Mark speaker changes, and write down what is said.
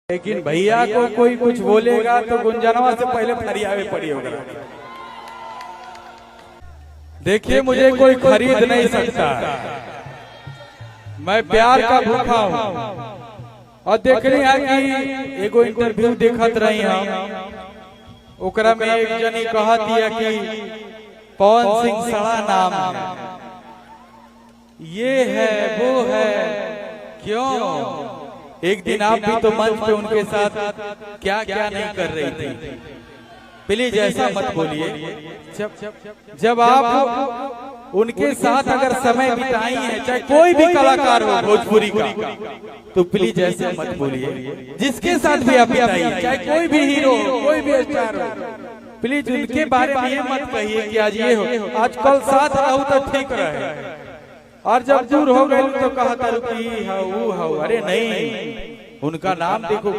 Speaker 1: लेकिन भैया को कोई कुछ बोलेगा तो गुंजनवा से पहले फरियावे पड़ी होगा। देखिए, मुझे कोई खरीद नहीं सकता, मैं प्यार का भूखा हूँ। और देख रही है कि एगो इंटरव्यू देखत रही हम, ओकरा में एक जनी कहत है कि पवन सिंह सड़ा नाम है, ये है वो है, क्यों? एक दिन आप भी तो मंच पे उनके साथ क्या क्या नहीं कर रही थी। प्लीज ऐसा मत बोलिए। जब आप उनके साथ अगर समय बिताई है, चाहे कोई भी कलाकार हो भोजपुरी का, तो प्लीज ऐसा मत बोलिए। जिसके साथ भी आप बिताइए, चाहे कोई भी हीरो हो, कोई भी स्टार हो, प्लीज उनके बारे में ये मत कहिए कि आज ये हो, आज कल साथ रहूं तो ठीक रहे, और जब दूर हो गए तो कहता कि हाउ हाउ। अरे नहीं, उनका नाम देखो।